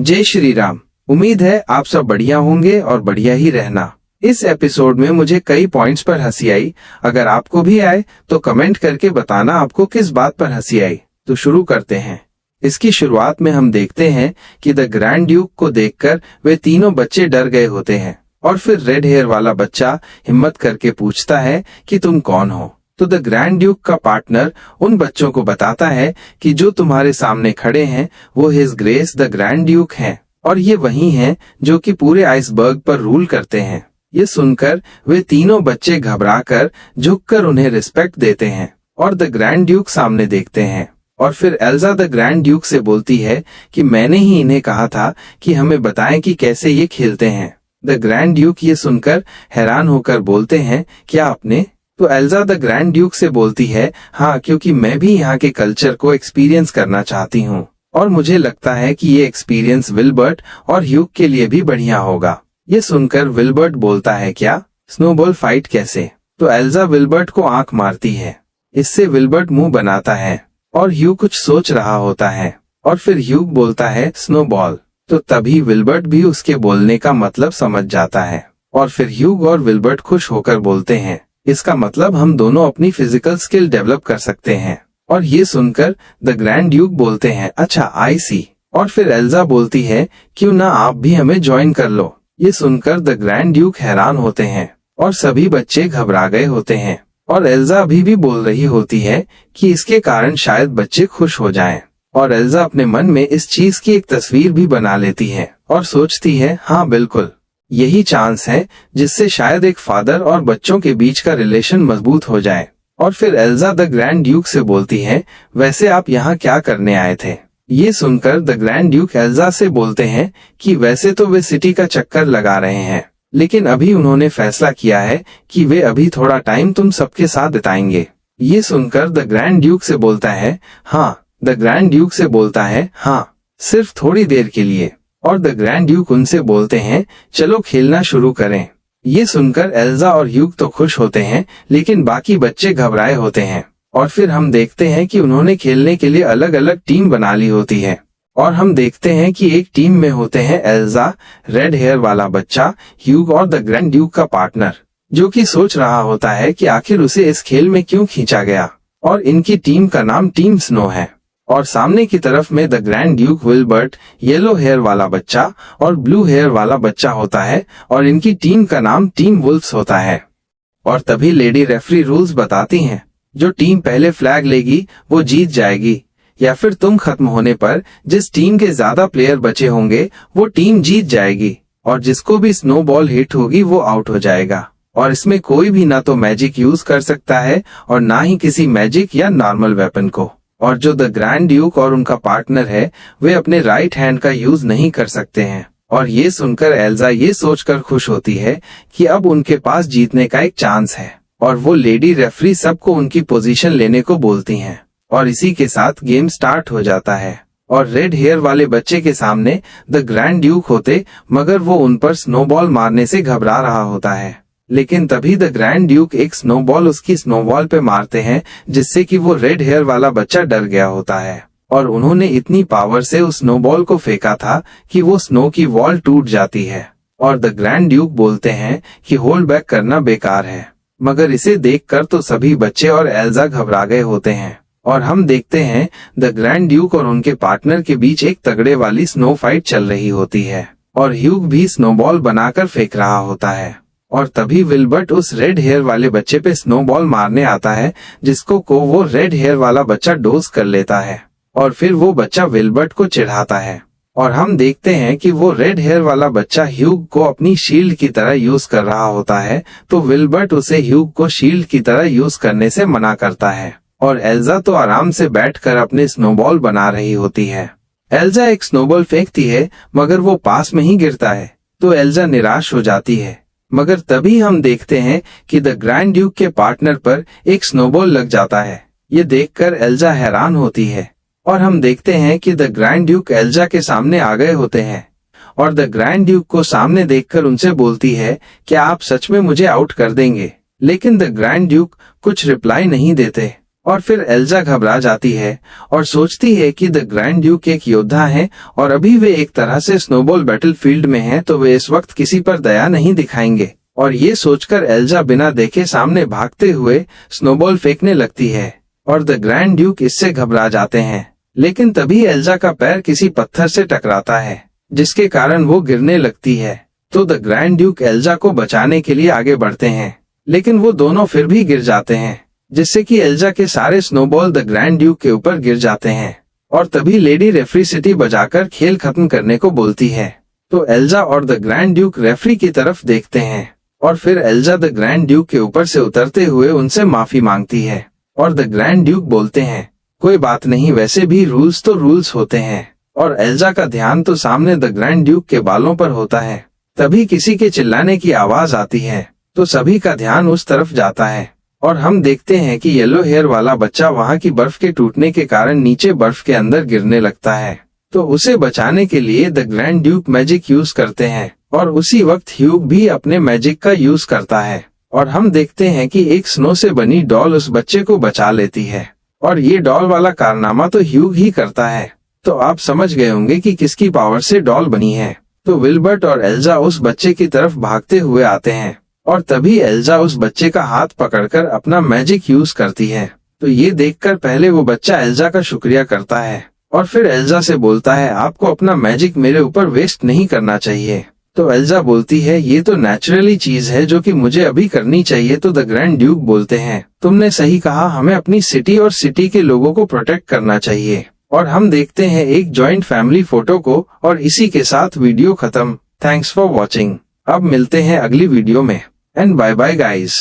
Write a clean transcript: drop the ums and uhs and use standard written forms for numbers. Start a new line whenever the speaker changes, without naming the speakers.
जय श्री राम। उम्मीद है आप सब बढ़िया होंगे और बढ़िया ही रहना। इस एपिसोड में मुझे कई पॉइंट्स पर हंसी आई। अगर आपको भी आए तो कमेंट करके बताना आपको किस बात पर हंसी आई। तो शुरू करते हैं। इसकी शुरुआत में हम देखते हैं कि द ग्रैंड ड्यूक को देखकर वे तीनों बच्चे डर गए होते हैं और फिर रेड हेयर वाला बच्चा हिम्मत करके पूछता है कि तुम कौन हो। तो द ग्रैंड ड्यूक का पार्टनर उन बच्चों को बताता है कि जो तुम्हारे सामने खड़े हैं वो his grace the grand Duke हैं और ये वही हैं जो कि पूरे आइसबर्ग पर रूल करते हैं। ये सुनकर वे तीनों बच्चे घबराकर झुककर उन्हें रिस्पेक्ट देते हैं और द ग्रैंड ड्यूक सामने देखते हैं। और फिर एल्जा द ग्रैंड ड्यूक से बोलती है कि मैंने ही इन्हें कहा था कि हमें बताएं कि कैसे ये खेलते हैं। द ग्रैंड ड्यूक ये सुनकर हैरान होकर बोलते हैं, क्या आपने? तो एल्जा द ग्रैंड ड्यूक से बोलती है, हाँ, क्योंकि मैं भी यहाँ के कल्चर को एक्सपीरियंस करना चाहती हूँ और मुझे लगता है कि ये एक्सपीरियंस विल्बर्ट और ह्यूग के लिए भी बढ़िया होगा। ये सुनकर विल्बर्ट बोलता है, क्या स्नोबॉल फाइट कैसे? तो एल्जा विल्बर्ट को आंख मारती है। इससे विल्बर्ट मुंह बनाता है और ह्यूग कुछ सोच रहा होता है और फिर ह्यूग बोलता है स्नोबॉल। तो तभी विल्बर्ट भी उसके बोलने का मतलब समझ जाता है और फिर ह्यूग और विल्बर्ट खुश होकर बोलते हैं, इसका मतलब हम दोनों अपनी फिजिकल स्किल डेवलप कर सकते हैं। और ये सुनकर द ग्रैंड ड्यूक बोलते हैं, अच्छा आई सी। और फिर एल्जा बोलती है, क्यों ना आप भी हमें ज्वाइन कर लो। ये सुनकर द ग्रैंड ड्यूक हैरान होते हैं और सभी बच्चे घबरा गए होते हैं और एल्जा अभी भी बोल रही होती है कि इसके कारण शायद बच्चे खुश हो जाएं। और एल्जा अपने मन में इस चीज की एक तस्वीर भी बना लेती है और सोचती है, हाँ बिल्कुल, यही चांस है जिससे शायद एक फादर और बच्चों के बीच का रिलेशन मजबूत हो जाए। और फिर एल्जा द ग्रैंड ड्यूक से बोलती है, वैसे आप यहाँ क्या करने आए थे? ये सुनकर द ग्रैंड ड्यूक एल्जा से बोलते हैं कि वैसे तो वे सिटी का चक्कर लगा रहे हैं, लेकिन अभी उन्होंने फैसला किया है कि वे अभी थोड़ा टाइम तुम सबके साथ बिताएंगे। ये सुनकर द ग्रैंड ड्यूक से बोलता है, हाँ। द ग्रैंड ड्यूक से बोलता है, हाँ, सिर्फ थोड़ी देर के लिए। और द ग्रैंड ड्यूक उनसे बोलते हैं, चलो खेलना शुरू करें। ये सुनकर एल्जा और ह्यूग तो खुश होते हैं, लेकिन बाकी बच्चे घबराए होते हैं। और फिर हम देखते हैं कि उन्होंने खेलने के लिए अलग अलग टीम बना ली होती है और हम देखते हैं कि एक टीम में होते हैं एल्जा, रेड हेयर वाला बच्चा, ह्यूग और द ग्रैंड ड्यूक का पार्टनर, जो कि सोच रहा होता है कि आखिर उसे इस खेल में क्यों खींचा गया। और इनकी टीम का नाम टीम स्नो है। और सामने की तरफ में the grand duke, Wilbert, yellow hair वाला बच्चा और ब्लू हेयर वाला बच्चा होता है और इनकी टीम का नाम टीम वुल्फ्स होता है। और तभी लेडी रेफरी रूल्स बताती हैं, जो टीम पहले फ्लैग लेगी वो जीत जाएगी, या फिर तुम खत्म होने पर जिस टीम के ज्यादा प्लेयर बचे होंगे वो टीम जीत जाएगी और जिसको भी स्नो बॉल हिट होगी वो आउट हो जाएगा। और इसमें कोई भी ना तो मैजिक यूज कर सकता है और ना ही किसी मैजिक या नॉर्मल वेपन को। और जो द ग्रैंड ड्यूक और उनका पार्टनर है वे अपने राइट हैंड का यूज नहीं कर सकते हैं। और ये सुनकर एल्जा ये सोचकर खुश होती है कि अब उनके पास जीतने का एक चांस है और वो लेडी रेफरी सबको उनकी पोजीशन लेने को बोलती हैं। और इसी के साथ गेम स्टार्ट हो जाता है और रेड हेयर वाले बच्चे के सामने द ग्रैंड ड्यूक होते, मगर वो उन पर स्नोबॉल मारने से घबरा रहा होता है। लेकिन तभी द ग्रैंड ड्यूक एक स्नोबॉल उसकी स्नोबॉल पे मारते हैं, जिससे कि वो रेड हेयर वाला बच्चा डर गया होता है और उन्होंने इतनी पावर से उस स्नोबॉल को फेंका था कि वो स्नो की वॉल टूट जाती है। और द ग्रैंड ड्यूक बोलते हैं कि होल्ड बैक करना बेकार है, मगर इसे देखकर तो सभी बच्चे और एल्जा घबरा गए होते हैं। और हम देखते हैं द ग्रैंड ड्यूक और उनके पार्टनर के बीच एक तगड़े वाली स्नो फाइट चल रही होती है और ह्यूग भी स्नोबॉल बनाकर फेंक रहा होता है। और तभी विल्बर्ट उस रेड हेयर वाले बच्चे पे स्नोबॉल मारने आता है, जिसको वो रेड हेयर वाला बच्चा डोज कर लेता है और फिर वो बच्चा विल्बर्ट को चिढ़ाता है। और हम देखते हैं कि वो रेड हेयर वाला बच्चा ह्यूग को अपनी शील्ड की तरह यूज कर रहा होता है, तो विल्बर्ट उसे ह्यूग को शील्ड की तरह यूज करने से मना करता है। और एल्जा तो आराम से बैठकर अपने स्नोबॉल बना रही होती है। एल्जा एक स्नोबॉल फेंकती है, मगर वो पास में ही गिरता है, तो एल्जा निराश हो जाती है। मगर तभी हम देखते हैं कि द ग्रैंड ड्यूक के पार्टनर पर एक स्नोबॉल लग जाता है। ये देखकर एल्जा हैरान होती है और हम देखते हैं कि द ग्रैंड ड्यूक एल्जा के सामने आ गए होते हैं और द ग्रैंड ड्यूक को सामने देखकर उनसे बोलती है, क्या आप सच में मुझे आउट कर देंगे? लेकिन द ग्रैंड ड्यूक कुछ रिप्लाई नहीं देते और फिर एल्जा घबरा जाती है और सोचती है कि द ग्रैंड ड्यूक एक योद्धा हैं और अभी वे एक तरह से स्नोबॉल बैटलफील्ड में हैं, तो वे इस वक्त किसी पर दया नहीं दिखाएंगे। और ये सोचकर एल्जा बिना देखे सामने भागते हुए स्नोबॉल फेंकने लगती है और द ग्रैंड ड्यूक इससे घबरा जाते हैं। लेकिन तभी एल्जा का पैर किसी पत्थर से टकराता है जिसके कारण वो गिरने लगती है। तो द ग्रैंड ड्यूक एल्जा को बचाने के लिए आगे बढ़ते हैं, लेकिन वो दोनों फिर भी गिर जाते हैं, जिससे कि एल्जा के सारे स्नोबॉल द ग्रैंड ड्यूक के ऊपर गिर जाते हैं। और तभी लेडी रेफरी सिटी बजाकर खेल खत्म करने को बोलती है। तो एल्जा और द ग्रैंड ड्यूक रेफरी की तरफ देखते हैं और फिर एल्जा द ग्रैंड ड्यूक के ऊपर से उतरते हुए उनसे माफी मांगती है और द ग्रैंड ड्यूक बोलते हैं, कोई बात नहीं, वैसे भी रूल्स तो रूल्स होते हैं। और एल्जा का ध्यान तो सामने द ग्रैंड ड्यूक के बालों पर होता है। तभी किसी के चिल्लाने की आवाज आती है, तो सभी का ध्यान उस तरफ जाता है और हम देखते हैं कि येलो हेयर वाला बच्चा वहाँ की बर्फ के टूटने के कारण नीचे बर्फ के अंदर गिरने लगता है। तो उसे बचाने के लिए the grand Duke magic use करते हैं और उसी वक्त ह्यूग भी अपने मैजिक का यूज करता है और हम देखते हैं कि एक स्नो से बनी डॉल उस बच्चे को बचा लेती है। और ये डॉल वाला कारनामा तो ह्यूग ही करता है। तो आप समझ गए होंगे कि किसकी पावर से डॉल बनी है। तो विल्बर्ट और एल्जा उस बच्चे की तरफ भागते हुए आते हैं और तभी एल्जा उस बच्चे का हाथ पकड़कर अपना मैजिक यूज करती है। तो ये देखकर पहले वो बच्चा एल्जा का शुक्रिया करता है और फिर एल्जा से बोलता है, आपको अपना मैजिक मेरे ऊपर वेस्ट नहीं करना चाहिए। तो एल्जा बोलती है, ये तो नेचुरली चीज है जो कि मुझे अभी करनी चाहिए। तो द ग्रैंड ड्यूक बोलते हैं, तुमने सही कहा, हमें अपनी सिटी और सिटी के लोगों को प्रोटेक्ट करना चाहिए। और हम देखते हैं एक जॉइंट फैमिली फोटो को और इसी के साथ वीडियो खत्म। Thanks for watching. अब मिलते हैं अगली वीडियो में एंड बाय बाय गाइस।